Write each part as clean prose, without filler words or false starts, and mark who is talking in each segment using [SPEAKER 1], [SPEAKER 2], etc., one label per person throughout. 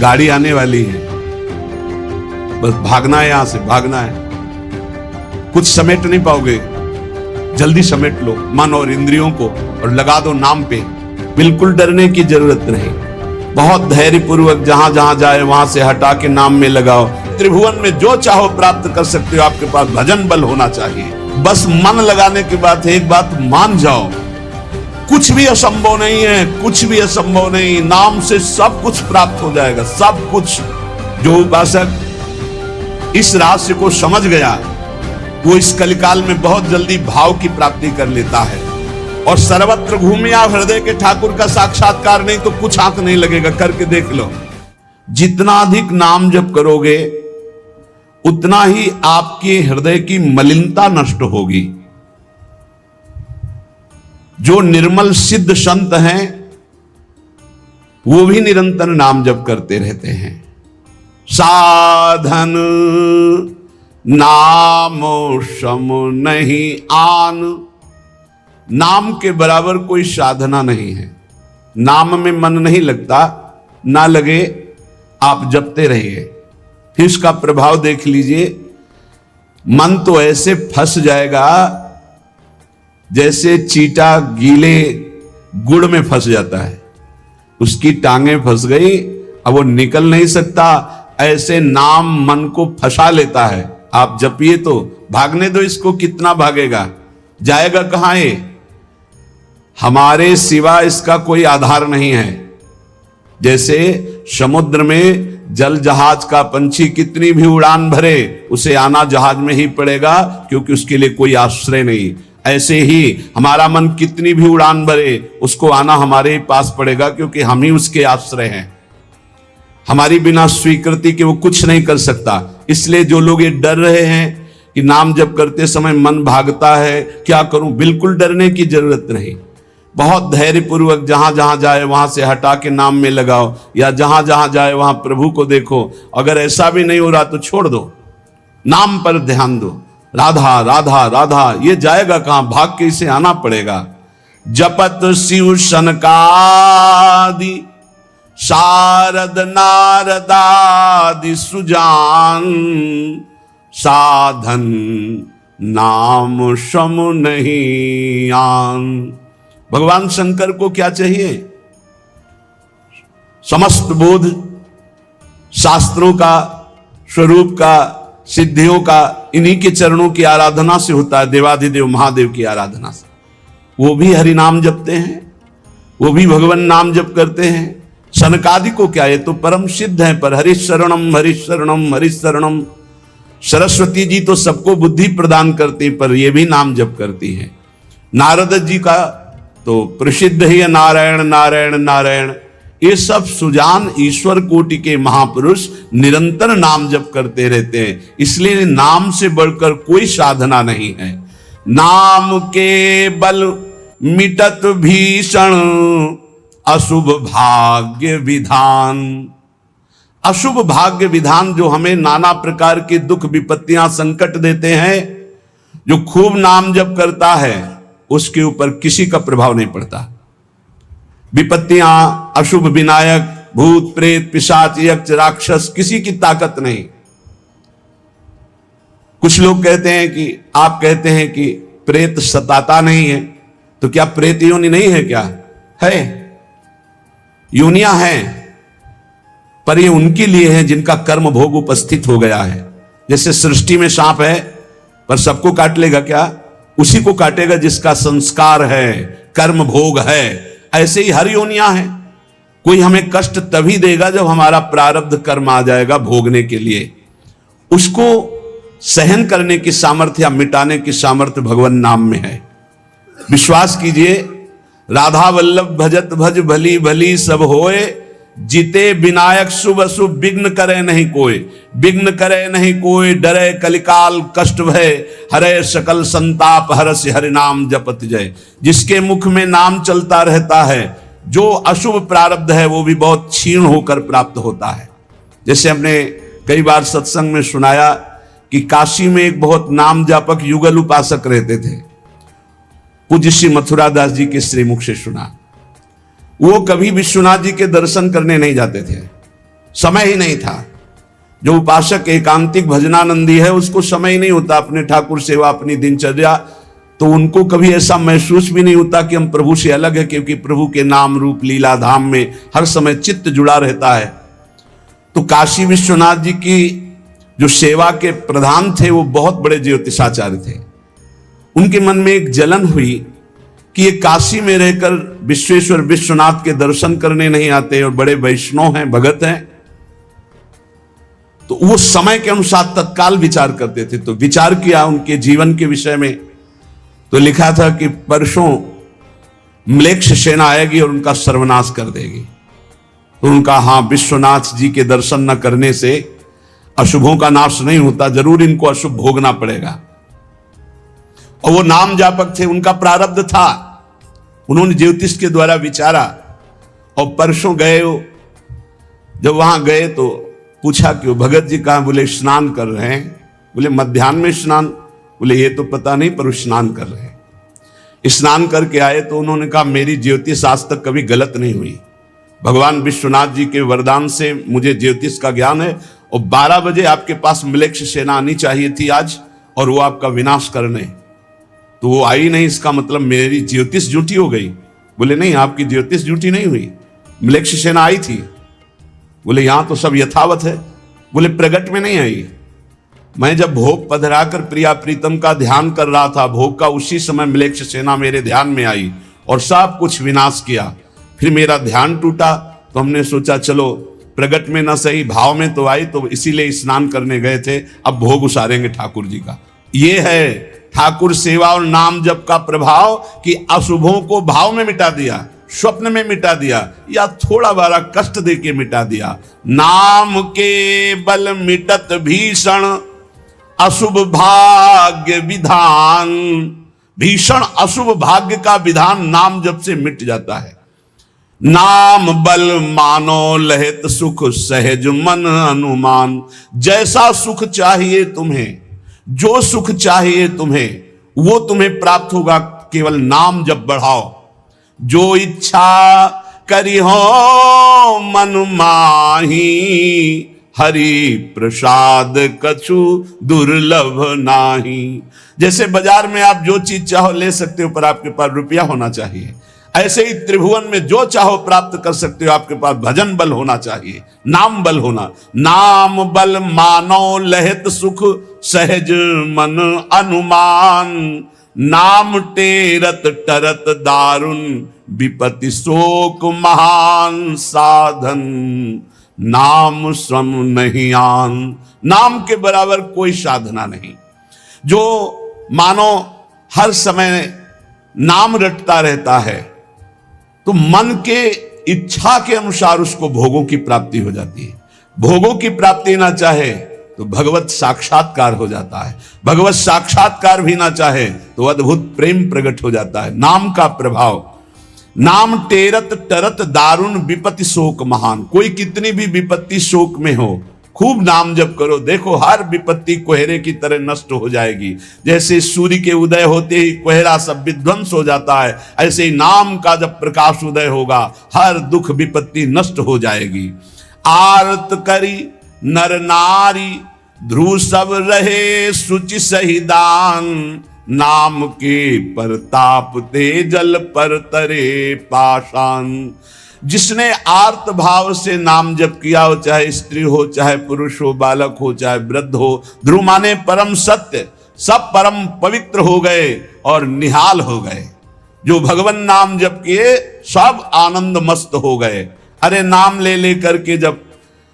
[SPEAKER 1] गाड़ी आने वाली है, बस भागना है, यहां से भागना है। कुछ समेट नहीं पाओगे, जल्दी समेट लो मन और इंद्रियों को और लगा दो नाम पे। बिल्कुल डरने की जरूरत नहीं, बहुत धैर्य पूर्वक जहां जहां जाए वहां से हटा के नाम में लगाओ। त्रिभुवन में जो चाहो प्राप्त कर सकते हो, आपके पास भजन बल होना चाहिए। बस मन लगाने की बात है, एक बात मान जाओ, कुछ भी असंभव नहीं है, कुछ भी असंभव नहीं। नाम से सब कुछ प्राप्त हो जाएगा, सब कुछ। जो उपासक इस रहस्य को समझ गया वो इस कलिकाल में बहुत जल्दी भाव की प्राप्ति कर लेता है। और सर्वत्र घूमिया हृदय के ठाकुर का साक्षात्कार नहीं तो कुछ आंख नहीं लगेगा, करके देख लो। जितना अधिक नाम जप करोगे उतना ही आपके हृदय की मलिनता नष्ट होगी। जो निर्मल सिद्ध संत हैं वो भी निरंतर नाम जप करते रहते हैं। साधन नामो सम नहीं आन, नाम के बराबर कोई साधना नहीं है। नाम में मन नहीं लगता, ना लगे, आप जपते रहिए, फिर इसका प्रभाव देख लीजिए। मन तो ऐसे फंस जाएगा जैसे चीटा गीले गुड़ में फंस जाता है, उसकी टांगें फंस गई, अब वो निकल नहीं सकता। ऐसे नाम मन को फंसा लेता है। आप जपिए तो भागने दो इसको, कितना भागेगा, जाएगा कहां ये? हमारे सिवा इसका कोई आधार नहीं है। जैसे समुद्र में जल जहाज का पंछी कितनी भी उड़ान भरे, उसे आना जहाज में ही पड़ेगा, क्योंकि उसके लिए कोई आश्रय नहीं। ऐसे ही हमारा मन कितनी भी उड़ान भरे, उसको आना हमारे ही पास पड़ेगा, क्योंकि हम ही उसके आश्रय हैं। हमारी बिना स्वीकृति के वो कुछ नहीं कर सकता। इसलिए जो लोग ये डर रहे हैं कि नाम जप करते समय मन भागता है, क्या करूं, बिल्कुल डरने की जरूरत नहीं। बहुत धैर्य पूर्वक जहां जहां जाए वहां से हटा के नाम में लगाओ, या जहां जहां जाए वहां प्रभु को देखो। अगर ऐसा भी नहीं हो रहा तो छोड़ दो, नाम पर ध्यान दो। राधा राधा राधा, ये जाएगा कहां, भाग के इसे आना पड़ेगा। जपत शिव सनकादि शारद नारदादि सुजान, साधन नाम सम नहीं आन। भगवान शंकर को क्या चाहिए? समस्त बोध शास्त्रों का, स्वरूप का, सिद्धियों का इन्हीं के चरणों की आराधना से होता है, देवाधिदेव महादेव की आराधना से। वो भी हरि नाम जपते हैं, वो भी भगवान नाम जप करते हैं। सनकादि को क्या, ये तो परम सिद्ध है, पर हरिशरणम हरिशरणम हरिशरणम। सरस्वती जी तो सबको बुद्धि प्रदान करती, पर ये भी नाम जप करती है। नारद जी का तो प्रसिद्ध ही है नारायण नारायण नारायण। ये सब सुजान ईश्वर कोटि के महापुरुष निरंतर नाम जप करते रहते हैं। इसलिए नाम से बढ़कर कोई साधना नहीं है। नाम के बल मिटत भीषण अशुभ भाग्य विधान। अशुभ भाग्य विधान जो हमें नाना प्रकार के दुख विपत्तियां संकट देते हैं, जो खूब नाम जप करता है उसके ऊपर किसी का प्रभाव नहीं पड़ता। विपत्तियां, अशुभ विनायक, भूत प्रेत पिशाच यक्ष राक्षस, किसी की ताकत नहीं। कुछ लोग कहते हैं कि, आप कहते हैं कि प्रेत सताता नहीं है, तो क्या प्रेत योनि नहीं है? क्या है? योनियां हैं, पर ये उनके लिए है जिनका कर्म भोग उपस्थित हो गया है। जैसे सृष्टि में सांप है, पर सबको काट लेगा क्या? उसी को काटेगा जिसका संस्कार है, कर्म भोग है। ऐसे ही हर योनियां हैं। कोई हमें कष्ट तभी देगा जब हमारा प्रारब्ध कर्म आ जाएगा भोगने के लिए। उसको सहन करने की सामर्थ्य या मिटाने की सामर्थ्य भगवान नाम में है। विश्वास कीजिए, राधा वल्लभ भजत भज भली भली सब होए, जीते विनायक शुभ अशुभ विघ्न करे नहीं कोई। विघ्न करे नहीं कोई, डरे कलिकाल कष्ट भय, हरे सकल संताप हरस हरि नाम जपत जय। जिसके मुख में नाम चलता रहता है, जो अशुभ प्रारब्ध है वो भी बहुत क्षीण होकर प्राप्त होता है। जैसे हमने कई बार सत्संग में सुनाया कि काशी में एक बहुत नाम जापक युगल उपासक रहते थे। पूज्य श्री मथुरा दास जी के श्रीमुख से सुना। वो कभी विश्वनाथ जी के दर्शन करने नहीं जाते थे, समय ही नहीं था। जो उपासक एकांतिक भजनानंदी है उसको समय ही नहीं होता अपने ठाकुर सेवा, अपनी दिनचर्या, तो उनको कभी ऐसा महसूस भी नहीं होता कि हम प्रभु से अलग है, क्योंकि प्रभु के नाम रूप लीला धाम में हर समय चित्त जुड़ा रहता है। तो काशी विश्वनाथ जी की जो सेवा के प्रधान थे वो बहुत बड़े ज्योतिषाचार्य थे। उनके मन में एक जलन हुई कि ये काशी में रहकर विश्वेश्वर विश्वनाथ के दर्शन करने नहीं आते और बड़े वैष्णव हैं, भगत हैं। तो वो समय के अनुसार तत्काल विचार करते थे। तो विचार किया उनके जीवन के विषय में, तो लिखा था कि परसों म्लेच्छ सेना आएगी और उनका सर्वनाश कर देगी। तो उनका हाँ, विश्वनाथ जी के दर्शन न करने से अशुभों का नाश नहीं होता, जरूर इनको अशुभ भोगना पड़ेगा। और वो नाम जापक थे, उनका प्रारब्ध था, उन्होंने ज्योतिष के द्वारा विचारा। और परसों गए, जब वहां गए तो पूछा कि वो भगत जी कहाँ? बोले स्नान कर रहे हैं। बोले मध्याह्न में स्नान? बोले ये तो पता नहीं, पर स्नान कर रहे हैं। स्नान करके आए तो उन्होंने कहा मेरी ज्योतिष आज तक कभी गलत नहीं हुई, भगवान विश्वनाथ जी के वरदान से मुझे ज्योतिष का ज्ञान है, और 12 बजे आपके पास म्लेच्छ सेना आनी चाहिए थी आज, और वो आपका विनाश करने, तो वो आई नहीं, इसका मतलब मेरी ज्योतिष झूठी हो गई। बोले नहीं, आपकी ज्योतिष झूठी नहीं हुई, म्लेच्छ सेना आई थी। बोले यहां तो सब यथावत है। बोले प्रगट में नहीं आई, मैं जब भोग पधराकर प्रिया प्रीतम का ध्यान कर रहा था, भोग का उसी समय म्लेच्छ सेना मेरे ध्यान में आई और सब कुछ विनाश किया। फिर मेरा ध्यान टूटा, तो हमने सोचा चलो प्रगट में ना सही, भाव में तो आई, तो इसीलिए स्नान करने गए थे, अब भोग उसारेंगे ठाकुर जी का। ये है ठाकुर सेवा और नाम जप का प्रभाव, कि अशुभों को भाव में मिटा दिया, स्वप्न में मिटा दिया, या थोड़ा बड़ा कष्ट दे के मिटा दिया। नाम के बल मिटत भीषण अशुभ भाग्य विधान। भीषण अशुभ भाग्य का विधान नाम जप से मिट जाता है। नाम बल मानो लहित सुख सहज मन अनुमान। जैसा सुख चाहिए तुम्हें, जो सुख चाहिए तुम्हें, वो तुम्हें प्राप्त होगा, केवल नाम जब बढ़ाओ। जो इच्छा करी हो मन माही, हरि प्रसाद कछु दुर्लभ नाही। जैसे बाजार में आप जो चीज चाहो ले सकते हो, पर आपके पास रुपया होना चाहिए। ऐसे ही त्रिभुवन में जो चाहो प्राप्त कर सकते हो, आपके पास भजन बल होना चाहिए, नाम बल होना। नाम बल मानो लहित सुख सहज मन अनुमान। नाम टेरत टरत दारुण विपत्ति शोक महान साधन। नाम श्रम नहीं आन। नाम के बराबर कोई साधना नहीं। जो मानो हर समय नाम रटता रहता है, तो मन के इच्छा के अनुसार उसको भोगों की प्राप्ति हो जाती है। भोगों की प्राप्ति ना चाहे तो भगवत साक्षात्कार हो जाता है। भगवत साक्षात्कार भी ना चाहे तो अद्भुत प्रेम प्रकट हो जाता है। नाम का प्रभाव। नाम टेरत टरत दारुण विपत्ति शोक महान। कोई कितनी भी विपत्ति शोक में हो, खूब नाम जप करो, देखो हर विपत्ति कोहरे की तरह नष्ट हो जाएगी। जैसे सूर्य के उदय होते ही कोहरा सब विध्वंस हो जाता है, ऐसे ही नाम का जब प्रकाश उदय होगा, हर दुख विपत्ति नष्ट हो जाएगी। आरत करी नर नारी ध्रुव सब रहे सुचि सही दान। नाम के परताप ते जल पर तरे पाषाण। जिसने आर्त भाव से नाम जप किया हो, चाहे स्त्री हो, चाहे पुरुष हो, बालक हो, चाहे वृद्ध हो, ध्रुव माने परम सत्य, सब परम पवित्र हो गए और निहाल हो गए। जो भगवान नाम जप किए सब आनंद मस्त हो गए। अरे नाम ले ले करके जब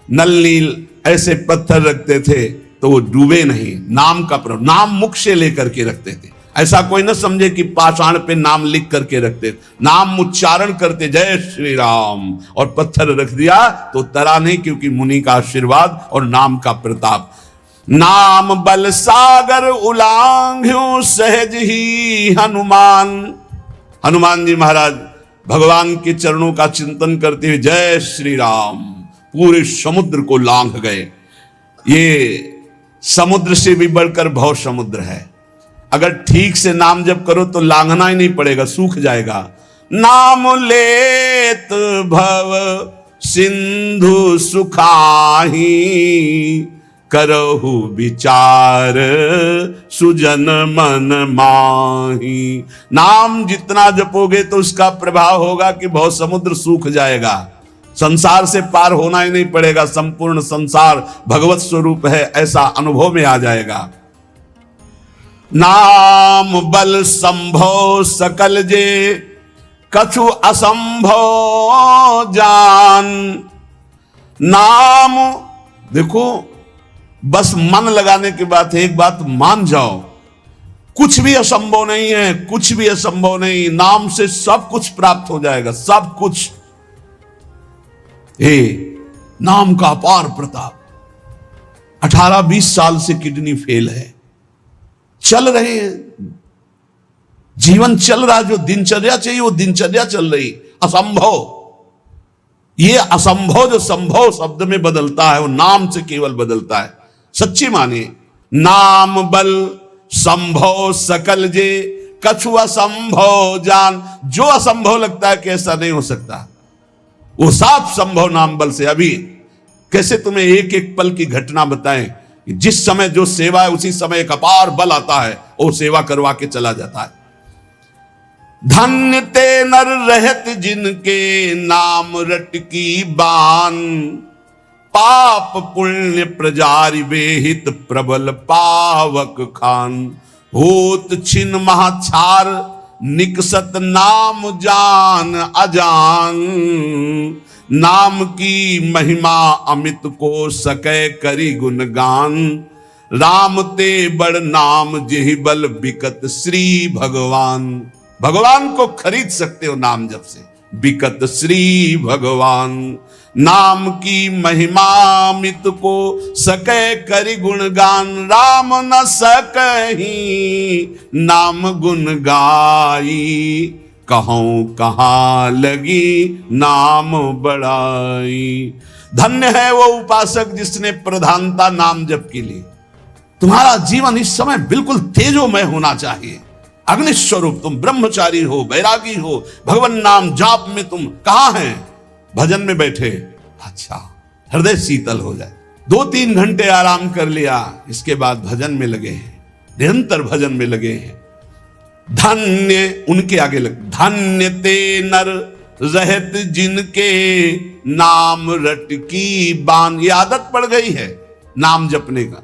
[SPEAKER 1] नल नील ऐसे पत्थर रखते थे तो वो डूबे नहीं। नाम का प्रभाव, नाम मुख से लेकर के रखते थे। ऐसा कोई न समझे कि पाषाण पे नाम लिख करके रखते, नाम उच्चारण करते, जय श्री राम, और पत्थर रख दिया तो तरा नहीं, क्योंकि मुनि का आशीर्वाद और नाम का प्रताप। नाम बल सागर उलांघ्यो सहज ही हनुमान। हनुमान जी महाराज भगवान के चरणों का चिंतन करते हुए जय श्री राम, पूरे समुद्र को लांघ गए। ये समुद्र से भी बढ़कर भव समुद्र है। अगर ठीक से नाम जप करो तो लांघना ही नहीं पड़ेगा, सूख जाएगा। नाम लेत भव सिंधु सुखाही, करहु विचार सुजन मन माही। नाम जितना जपोगे तो उसका प्रभाव होगा कि बहुत समुद्र सूख जाएगा, संसार से पार होना ही नहीं पड़ेगा, संपूर्ण संसार भगवत स्वरूप है ऐसा अनुभव में आ जाएगा। नाम बल संभव सकल जे, कछु असंभव जान। नाम, देखो बस मन लगाने की बात है, एक बात मान जाओ, कुछ भी असंभव नहीं है, कुछ भी असंभव नहीं, नाम से सब कुछ प्राप्त हो जाएगा, सब कुछ। नाम का अपार प्रताप। 18-20 साल से किडनी फेल है, चल रहे हैं, जीवन चल रहा, जो दिनचर्या चाहिए वो दिनचर्या चल रही। असंभव, ये असंभव जो संभव शब्द में बदलता है वो नाम से केवल बदलता है। सच्ची माने, नाम बल संभव सकल जे, कछु असंभव जान। जो असंभव लगता है कि ऐसा नहीं हो सकता, वो साफ संभव नाम बल से। अभी कैसे तुम्हें एक एक पल की घटना बताएं, जिस समय जो सेवा है उसी समय एक अपार बल आता है, वो सेवा करवा के चला जाता है। धन्य ते नर रहत जिनके, नाम रट की बान। पाप पुण्य प्रजारि बेहित, प्रबल पावक खान। होत छिन महाछार, निकसत नाम जान अजान। नाम की महिमा अमित को, सकै करी गुणगान। राम ते बड़ नाम, जेहि बल बिकत श्री भगवान। भगवान को खरीद सकते हो नाम जप से, बिकत श्री भगवान। नाम की महिमा मित को, सकै करि गुणगान। राम न सकही नाम गुण गाई, कहूं कहां लगी नाम बड़ाई। धन्य है वो उपासक जिसने प्रधानता नाम जप के लिए। तुम्हारा जीवन इस समय बिल्कुल तेजोमय होना चाहिए, अग्नि स्वरूप। तुम ब्रह्मचारी हो, बैरागी हो, भगवान नाम जाप में तुम कहां हैं? भजन में बैठे, अच्छा हृदय शीतल हो जाए। 2-3 घंटे आराम कर लिया, इसके बाद भजन में लगे हैं, निरंतर भजन में लगे हैं। धन्य, उनके आगे लग, धन्य ते नर रहत जिनके, नाम रट की बान। ये आदत पड़ गई है नाम जपने का,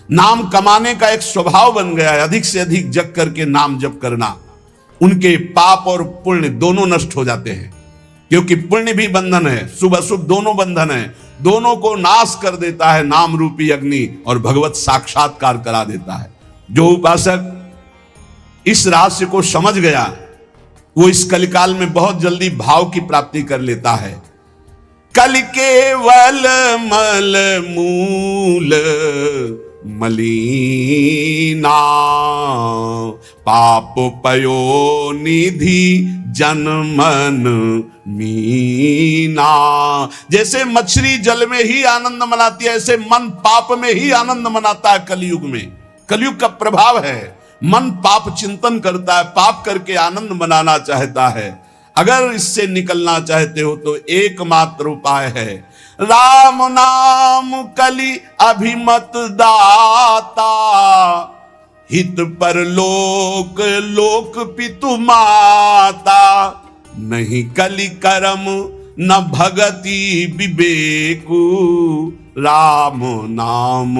[SPEAKER 1] नाम कमाने का एक स्वभाव बन गया है। अधिक से अधिक जग करके नाम जप करना, उनके पाप और पुण्य दोनों नष्ट हो जाते हैं, क्योंकि पुण्य भी बंधन है, शुभ अशुभ दोनों बंधन है, दोनों को नाश कर देता है नाम रूपी अग्नि, और भगवत साक्षात्कार करा देता है। जो उपासक इस रहस्य को समझ गया, वो इस कलिकाल में बहुत जल्दी भाव की प्राप्ति कर लेता है। कल केवल मल मूल मलीना, पाप पयो निधि जनमन मीना। जैसे मछली जल में ही आनंद मनाती है, ऐसे मन पाप में ही आनंद मनाता है। कलयुग में, कलयुग का प्रभाव है, मन पाप चिंतन करता है, पाप करके आनंद मनाना चाहता है। अगर इससे निकलना चाहते हो तो एकमात्र उपाय है राम नाम कलि अभिमत दाता। हित पर लोक लोक पितु माता। नहीं कलि करम न भगति विवेकु। राम नाम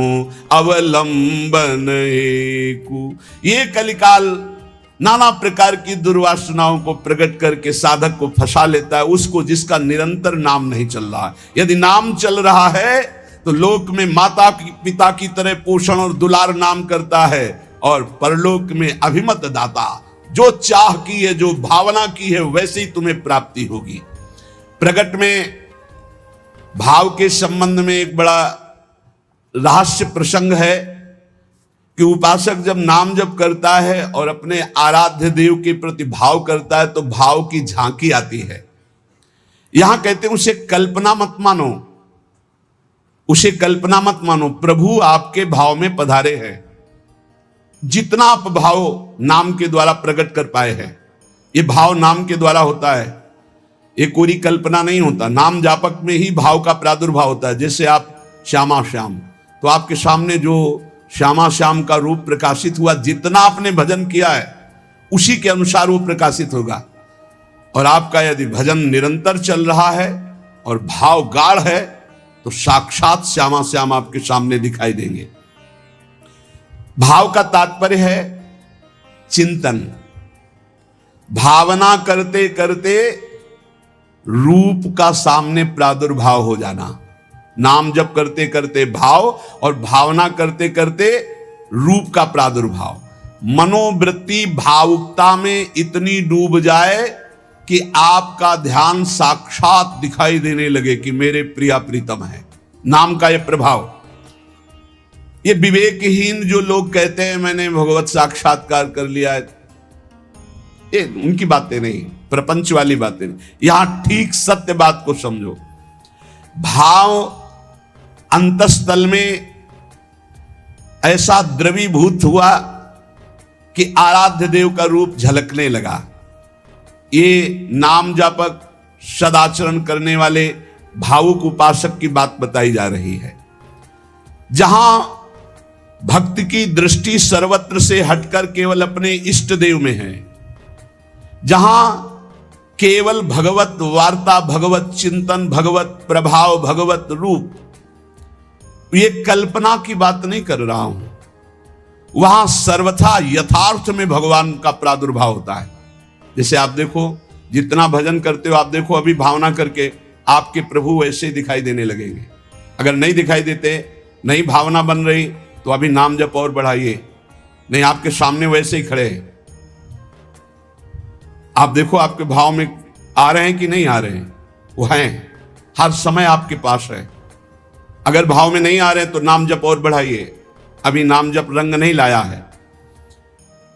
[SPEAKER 1] अवलंबन एकु। ये कलिकाल नाना प्रकार की दुर्वासनाओं को प्रकट करके साधक को फंसा लेता है, उसको जिसका निरंतर नाम नहीं चल रहा। यदि नाम चल रहा है तो लोक में माता पिता की तरह पोषण और दुलार नाम करता है, और परलोक में अभिमत दाता। जो चाह की है, जो भावना की है, वैसे ही तुम्हें प्राप्ति होगी। प्रकट में भाव के संबंध में एक बड़ा रहस्य प्रसंग है कि उपासक जब नाम जप करता है और अपने आराध्य देव के प्रति भाव करता है तो भाव की झांकी आती है। यहां कहते हैं उसे कल्पना मत मानो, उसे कल्पना मत मानो। प्रभु आपके भाव में पधारे हैं। जितना आप भाव नाम के द्वारा प्रकट कर पाए हैं, ये भाव नाम के द्वारा होता है। ये कोई कल्पना नहीं होता। नाम जापक में ही भाव का प्रादुर्भाव होता है। जैसे आप श्यामा श्याम, तो आपके सामने जो श्यामा श्याम का रूप प्रकाशित हुआ, जितना आपने भजन किया है उसी के अनुसार वो प्रकाशित होगा। और आपका यदि भजन निरंतर चल रहा है और भाव गाढ़ है तो साक्षात श्यामा श्याम आपके सामने दिखाई देंगे। भाव का तात्पर्य है चिंतन। भावना करते करते रूप का सामने प्रादुर्भाव हो जाना। नाम जप करते करते भाव और भावना करते करते रूप का प्रादुर्भाव। मनोवृत्ति भावुकता में इतनी डूब जाए कि आपका ध्यान साक्षात दिखाई देने लगे कि मेरे प्रिया प्रीतम है। नाम का यह प्रभाव। ये विवेकहीन जो लोग कहते हैं मैंने भगवत साक्षात्कार कर लिया है, ये उनकी बातें नहीं, प्रपंच वाली बातें नहीं। यहां ठीक सत्य बात को समझो। भाव अंतस्थल में ऐसा द्रवीभूत हुआ कि आराध्य देव का रूप झलकने लगा। ये नाम जापक सदाचरण करने वाले भावुक उपासक की बात बताई जा रही है। जहां भक्ति की दृष्टि सर्वत्र से हटकर केवल अपने इष्ट देव में है, जहां केवल भगवत वार्ता, भगवत चिंतन, भगवत प्रभाव, भगवत रूप, ये कल्पना की बात नहीं कर रहा हूं। वहां सर्वथा यथार्थ में भगवान का प्रादुर्भाव होता है। जैसे आप देखो, जितना भजन करते हो आप देखो, अभी भावना करके आपके प्रभु वैसे ही दिखाई देने लगेंगे। अगर नहीं दिखाई देते, नहीं भावना बन रही, तो अभी नाम जप और बढ़ाइए, नहीं आपके सामने वैसे ही खड़े हैं। आप देखो आपके भाव में आ रहे हैं कि नहीं आ रहे हैं, वो हैं, हर समय आपके पास है। अगर भाव में नहीं आ रहे हैं तो नाम जप और बढ़ाइए, अभी नाम जप रंग नहीं लाया है।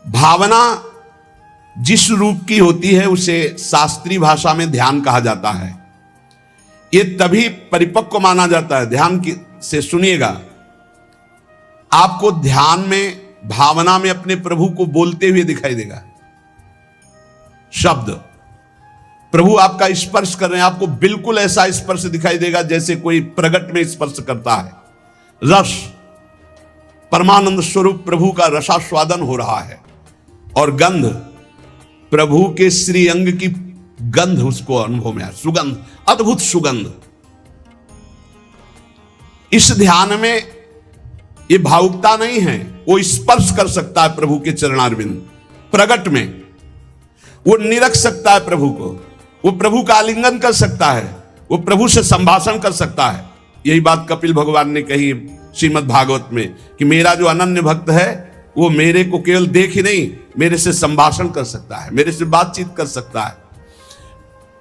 [SPEAKER 1] भावना जिस रूप की होती है उसे शास्त्रीय भाषा में ध्यान कहा जाता है। ये तभी परिपक्व माना जाता है। ध्यान से सुनिएगा, आपको ध्यान में, भावना में अपने प्रभु को बोलते हुए दिखाई देगा। शब्द प्रभु आपका स्पर्श कर रहे हैं, आपको बिल्कुल ऐसा स्पर्श दिखाई देगा जैसे कोई प्रगट में स्पर्श करता है। रस, परमानंद स्वरूप प्रभु का रसास्वादन हो रहा है। और गंध, प्रभु के श्री अंग की गंध उसको अनुभव में है, सुगंध, अद्भुत सुगंध। इस ध्यान में ये भावुकता नहीं है, वो स्पर्श कर सकता है प्रभु के चरणारविंद। प्रगट में वो निरख सकता है प्रभु को, वो प्रभु का आलिंगन कर सकता है, वो प्रभु से संभाषण कर सकता है। यही बात कपिल भगवान ने कही श्रीमद् भागवत में कि मेरा जो अनन्य भक्त है वो मेरे को केवल देख ही नहीं, मेरे से संभाषण कर सकता है, मेरे से बातचीत कर सकता है।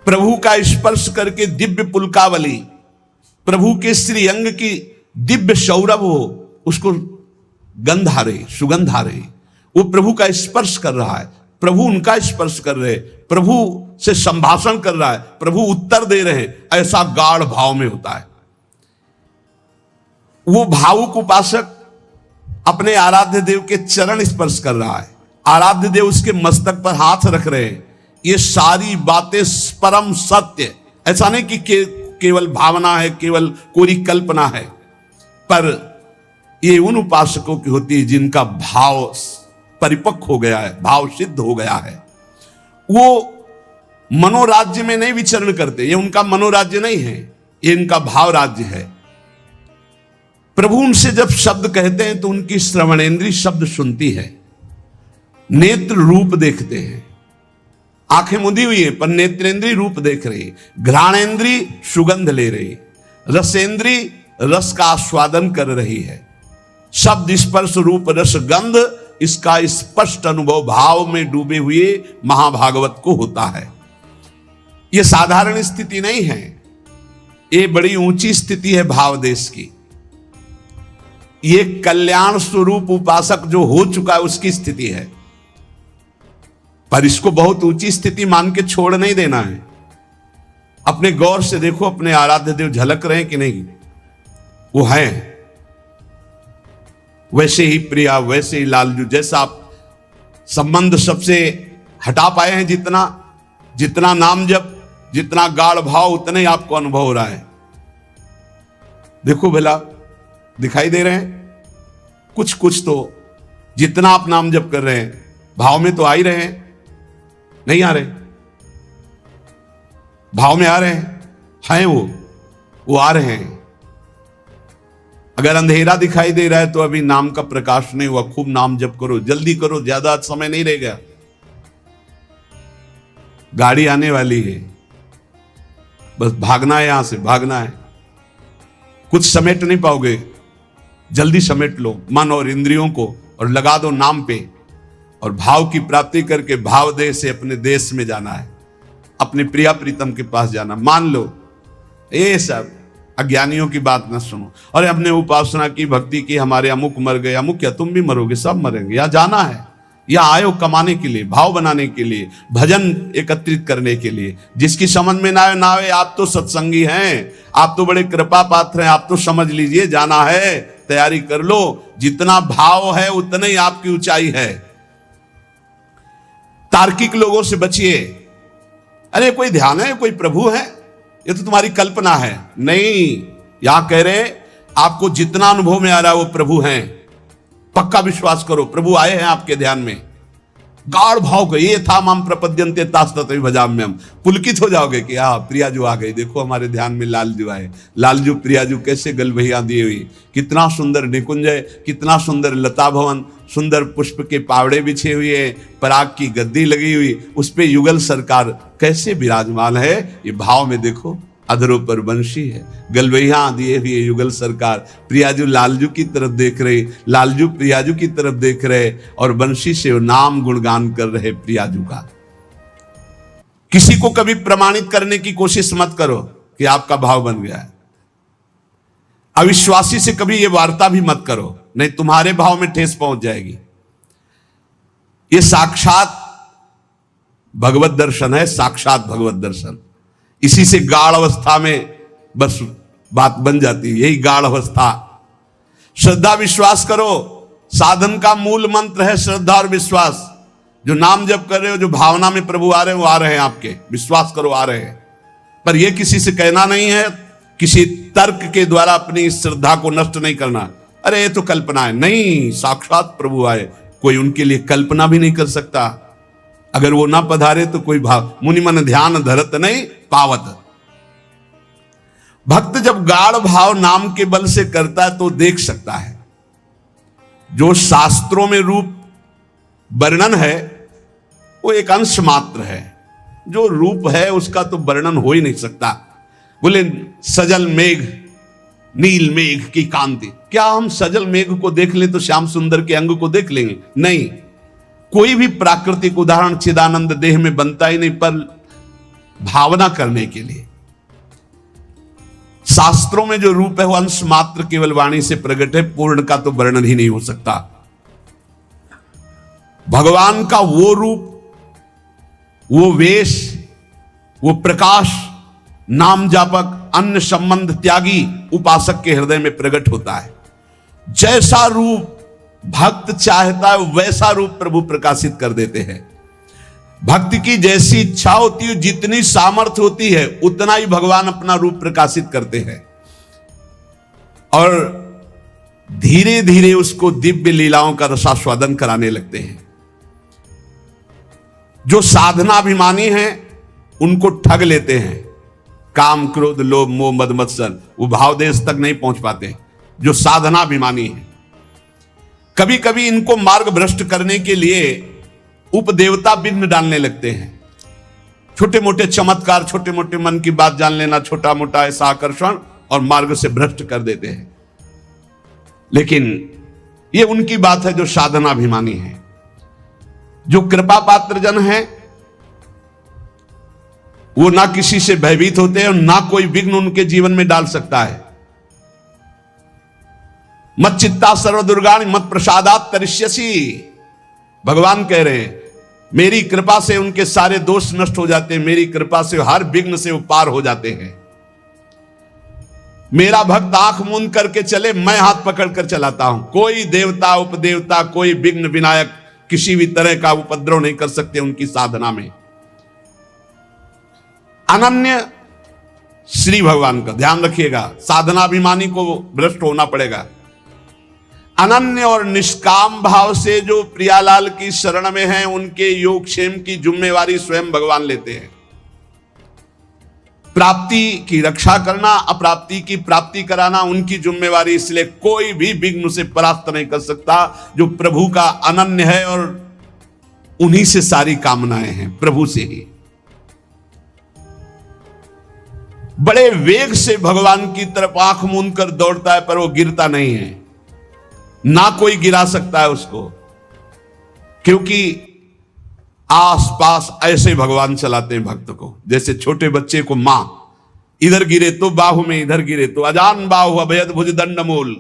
[SPEAKER 1] प्रभु का स्पर्श करके दिव्य पुलकावली, प्रभु के श्री अंग की दिव्य सौरभ हो, उसको गंध आ रही, सुगंध आ रही, वो प्रभु का स्पर्श कर रहा है, प्रभु उनका स्पर्श कर रहे, प्रभु से संभाषण कर रहा है, प्रभु उत्तर दे रहे हैं, ऐसा गाढ़ भाव में होता है। वो भावुक उपासक अपने आराध्य देव के चरण स्पर्श कर रहा है, आराध्य देव उसके मस्तक पर हाथ रख रहे हैं। ये सारी बातें परम सत्य, ऐसा नहीं कि केवल भावना है, केवल कोई कल्पना है, पर ये उन उपासकों की होती है जिनका भाव परिपक्व हो गया है, भाव सिद्ध हो गया है। वो मनोराज्य में नहीं विचरण करते, ये उनका मनोराज्य नहीं है, ये इनका भाव राज्य है। प्रभु उनसे जब शब्द कहते हैं तो उनकी श्रवणेंद्री शब्द सुनती है, नेत्र रूप देखते हैं, आंखें मुदी हुई है पर नेत्रेंद्री रूप देख रही, घ्राणेंद्री सुगंध ले रही, रसेंद्री रस का आस्वादन कर रही है। शब्द स्पर्श रूप रस गंध, इसका स्पष्ट अनुभव भाव में डूबे हुए महाभागवत को होता है। यह साधारण स्थिति नहीं है, ये बड़ी ऊंची स्थिति है भाव देश की। ये कल्याण स्वरूप उपासक जो हो चुका है उसकी स्थिति है, पर इसको बहुत ऊंची स्थिति मान के छोड़ नहीं देना है। अपने गौर से देखो, अपने आराध्य देव झलक रहे हैं कि नहीं, वो हैं वैसे ही प्रिया, वैसे ही लालजू। जैसा आप संबंध सबसे हटा पाए हैं, जितना जितना नाम जब जितना गाढ़ भाव उतने ही आपको अनुभव हो रहा है। देखो भला, दिखाई दे रहे हैं कुछ कुछ तो, जितना आप नाम जप कर रहे हैं भाव में तो आ ही रहे हैं, नहीं आ रहे? भाव में आ रहे हैं वो आ रहे हैं। अगर अंधेरा दिखाई दे रहा है तो अभी नाम का प्रकाश नहीं हुआ। खूब नाम जप करो, जल्दी करो, ज्यादा समय नहीं रह गया। गाड़ी आने वाली है, बस भागना है, यहां से भागना है। कुछ समेट नहीं पाओगे, जल्दी समेट लो मन और इंद्रियों को और लगा दो नाम पे, और भाव की प्राप्ति करके भाव देश से अपने देश में जाना है, अपने प्रिया प्रीतम के पास जाना। मान लो ये सब अज्ञानियों की बात न सुनो। अरे हमने उपासना की, भक्ति की, हमारे अमुक मर गए, अमुक क्या तुम भी मरोगे, सब मरेंगे। यहां जाना है, यहां आयो कमाने के लिए, भाव बनाने के लिए, भजन एकत्रित करने के लिए। जिसकी समझ में ना आए, आप तो सत्संगी हैं, आप तो बड़े कृपा पात्र हैं, आप तो समझ लीजिए, जाना है, तैयारी कर लो। जितना भाव है उतनी ही आपकी ऊंचाई है। तार्किक लोगों से बचिए। अरे कोई ध्यान है, कोई प्रभु है, ये तो तुम्हारी कल्पना है। नहीं, यहां कह रहे आपको जितना अनुभव में आ रहा है वो प्रभु हैं। पक्का विश्वास करो, प्रभु आए हैं आपके ध्यान में। गाढ़ भाव को ये था माम प्रपद्यन्ते तास्तत भजाम्यहम्। पुलकित हो जाओगे कि हाँ प्रियाजू आ गई, देखो हमारे ध्यान में लालजू आए। लालजू प्रियाजू कैसे गलबहियां दिए हुई, कितना सुंदर निकुंजय, कितना सुंदर लता भवन, सुंदर पुष्प के पावड़े बिछे हुए, पराग की गद्दी लगी हुई, उस पे युगल सरकार कैसे विराजमान है। ये भाव में देखो, अधरों पर बंशी है, गलबहियां दिए हुए युगल सरकार, प्रियाजू लालजू की तरफ देख रहे, लालजू प्रियाजू की तरफ देख रहे, और बंशी से नाम गुणगान कर रहे प्रियाजू का। किसी को कभी प्रमाणित करने की कोशिश मत करो कि आपका भाव बन गया है। अविश्वासी से कभी ये वार्ता भी मत करो, नहीं तुम्हारे भाव में ठेस पहुंच जाएगी। ये साक्षात भगवत दर्शन है, साक्षात भगवत दर्शन। इसी से गाढ़ अवस्था में बस बात बन जाती है, यही गाढ़ अवस्था। श्रद्धा विश्वास करो, साधन का मूल मंत्र है श्रद्धा और विश्वास। जो नाम जप कर रहे हो, जो भावना में प्रभु आ रहे हैं, वो आ रहे हैं आपके, विश्वास करो आ रहे हैं। पर यह किसी से कहना नहीं है, किसी तर्क के द्वारा अपनी इस श्रद्धा को नष्ट नहीं करना। अरे ये तो कल्पना है, नहीं, साक्षात प्रभु आए, कोई उनके लिए कल्पना भी नहीं कर सकता। अगर वो ना पधारे तो कोई भाव, मुनि मन ध्यान धरत नहीं पावत। भक्त जब गाढ़ भाव नाम के बल से करता है तो देख सकता है। जो शास्त्रों में रूप वर्णन है वो एक अंश मात्र है, जो रूप है उसका तो वर्णन हो ही नहीं सकता। बोले सजल मेघ नील मेघ की कांति, क्या हम सजल मेघ को देख ले तो श्याम सुंदर के अंग को देख लेंगे? नहीं, कोई भी प्राकृतिक उदाहरण चिदानंद देह में बनता ही नहीं, पर भावना करने के लिए। शास्त्रों में जो रूप है वो अंश मात्र केवल वाणी से प्रकट है, पूर्ण का तो वर्णन ही नहीं हो सकता। भगवान का वो रूप, वो वेश, वो प्रकाश नाम जापक अन्य संबंध त्यागी उपासक के हृदय में प्रकट होता है। जैसा रूप भक्त चाहता है वैसा रूप प्रभु प्रकाशित कर देते हैं। भक्ति की जैसी इच्छा होती है, जितनी सामर्थ्य होती है, उतना ही भगवान अपना रूप प्रकाशित करते हैं और धीरे धीरे उसको दिव्य लीलाओं का रसास्वादन कराने लगते हैं। जो साधनाभिमानी हैं उनको ठग लेते हैं। काम क्रोध लोभ मोह मद मत्सर, वो भाव देश तक नहीं पहुंच पाते जो साधनाभिमानी हैं। कभी कभी इनको मार्ग भ्रष्ट करने के लिए उपदेवता विघ्न डालने लगते हैं। छोटे मोटे चमत्कार, छोटे मोटे मन की बात जान लेना, छोटा मोटा ऐसा आकर्षण, और मार्ग से भ्रष्ट कर देते हैं। लेकिन ये उनकी बात है जो साधनाभिमानी है। जो कृपा पात्र जन है वो ना किसी से भयभीत होते हैं और ना कोई विघ्न उनके जीवन में डाल सकता है। मत चित्ता सर्व दुर्गाणि मत प्रसादात तरिष्यसि, भगवान कह रहे हैं मेरी कृपा से उनके सारे दोष नष्ट हो जाते हैं, मेरी कृपा से हर विघ्न से वो पार हो जाते हैं। मेरा भक्त आंख मूंद करके चले, मैं हाथ पकड़ कर चलाता हूं। कोई देवता उपदेवता, कोई विघ्न विनायक किसी भी तरह का उपद्रव नहीं कर सकते उनकी साधना में। अनन्य श्री भगवान का ध्यान रखिएगा, साधनाभिमानी को भ्रष्ट होना पड़ेगा। अनन्य और निष्काम भाव से जो प्रियालाल की शरण में हैं, उनके योगक्षेम की जिम्मेवारी स्वयं भगवान लेते हैं। प्राप्ति की रक्षा करना, अप्राप्ति की प्राप्ति कराना उनकी जिम्मेवारी, इसलिए कोई भी विघ्न उसे परास्त नहीं कर सकता जो प्रभु का अनन्य है और उन्हीं से सारी कामनाएं हैं, प्रभु से ही। बड़े वेग से भगवान की तरफ आंख मूंद कर दौड़ता है, पर वो गिरता नहीं है, ना कोई गिरा सकता है उसको, क्योंकि आसपास ऐसे भगवान चलाते हैं भक्त को। जैसे छोटे बच्चे को मां इधर गिरे तो बाहु में, इधर गिरे तो अजान बाहु अभयद भुज दंड मूल,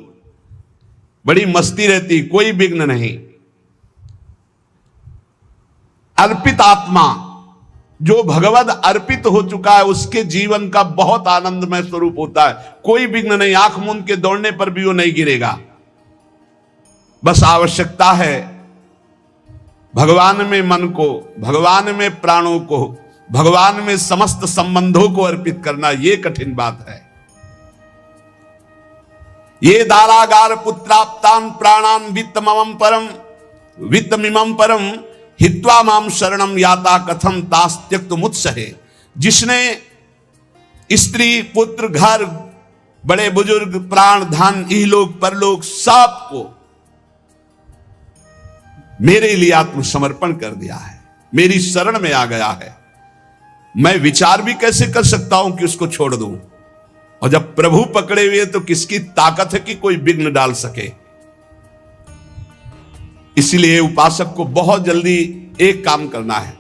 [SPEAKER 1] बड़ी मस्ती रहती, कोई विघ्न नहीं। अर्पित आत्मा जो भगवद अर्पित हो चुका है, उसके जीवन का बहुत आनंदमय स्वरूप होता है, कोई विघ्न नहीं। आंख मूंद के दौड़ने पर भी वो नहीं गिरेगा। बस आवश्यकता है भगवान में मन को, भगवान में प्राणों को, भगवान में समस्त संबंधों को अर्पित करना। यह कठिन बात है। ये दारागार पुत्राप्तान प्राणान वित्तमम परम वित्तमिमम परम हित्वा माम शरणम याता कथम तास त्यक्त मुत्सहे। जिसने स्त्री पुत्र घर बड़े बुजुर्ग प्राण धन इहलोक परलोक सबको मेरे लिए आत्मसमर्पण कर दिया है, मेरी शरण में आ गया है, मैं विचार भी कैसे कर सकता हूं कि उसको छोड़ दूं। और जब प्रभु पकड़े हुए तो किसकी ताकत है कि कोई विघ्न डाल सके। इसलिए उपासक को बहुत जल्दी एक काम करना है,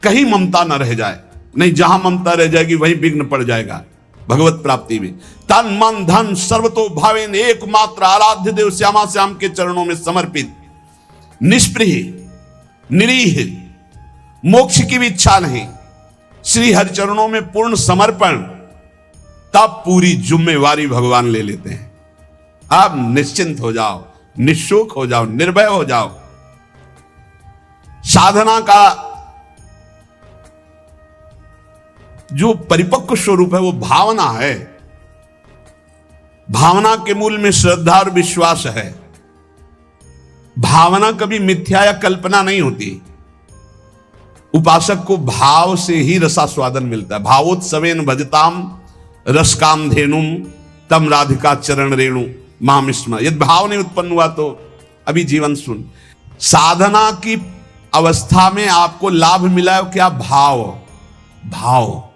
[SPEAKER 1] कहीं ममता न रह जाए, नहीं जहां ममता रह जाएगी वहीं विघ्न पड़ जाएगा भगवत प्राप्ति में। तन मन धन सर्वतो भावेन एकमात्र आराध्य देव श्यामा श्याम के चरणों में समर्पित, निष्प्रिय निरीह, मोक्ष की भी इच्छा नहीं, श्री हरि चरणों में पूर्ण समर्पण, तब पूरी जिम्मेवारी भगवान ले लेते हैं। आप निश्चिंत हो जाओ, निशोक हो जाओ, निर्भय हो जाओ। साधना का जो परिपक्व स्वरूप है वो भावना है। भावना के मूल में श्रद्धा और विश्वास है। भावना कभी मिथ्या या कल्पना नहीं होती। उपासक को भाव से ही रसास्वादन मिलता है। भावोत्सवेन भजताम रसकाम धेनुम तम राधिका चरण रेणु मामिस्म। यदि भाव नहीं उत्पन्न हुआ तो अभी जीवन सुन। साधना की अवस्था में आपको लाभ मिला है क्या? भाव। भाव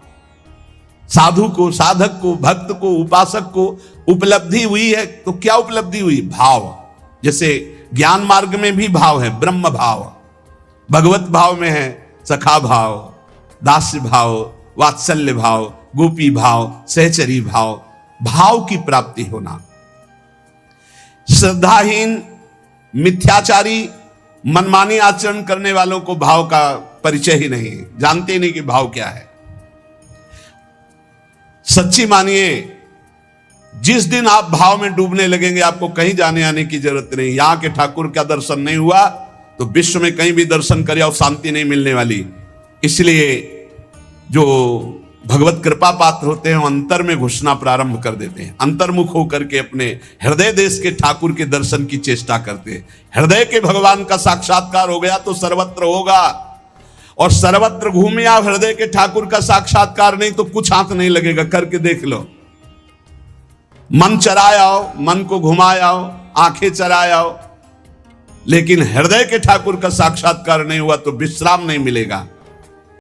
[SPEAKER 1] साधु को, साधक को, भक्त को, उपासक को उपलब्धि हुई है तो क्या उपलब्धि हुई? भाव। जैसे ज्ञान मार्ग में भी भाव है, ब्रह्म भाव, भगवत भाव में है सखा भाव, दास्य भाव, वात्सल्य भाव, गोपी भाव, सहचरी भाव। भाव की प्राप्ति होना। श्रद्धाहीन, मिथ्याचारी, मनमानी आचरण करने वालों को भाव का परिचय ही नहीं, जानते नहीं कि भाव क्या है। सच्ची मानिए, जिस दिन आप भाव में डूबने लगेंगे आपको कहीं जाने आने की जरूरत नहीं। यहां के ठाकुर का दर्शन नहीं हुआ तो विश्व में कहीं भी दर्शन करे और शांति नहीं मिलने वाली। इसलिए जो भगवत कृपा पात्र होते हैं अंतर में घुसना प्रारंभ कर देते हैं, अंतर्मुख होकर के अपने हृदय देश के ठाकुर के दर्शन की चेष्टा करते हैं। हृदय के भगवान का साक्षात्कार हो गया तो सर्वत्र होगा, और सर्वत्र घूमे आप हृदय के ठाकुर का साक्षात्कार नहीं तो कुछ हाथ नहीं लगेगा। करके देख लो। मन चराए आओ, मन को घुमाए आओ, आंखें चराए आओ, लेकिन हृदय के ठाकुर का साक्षात्कार नहीं हुआ तो विश्राम नहीं मिलेगा।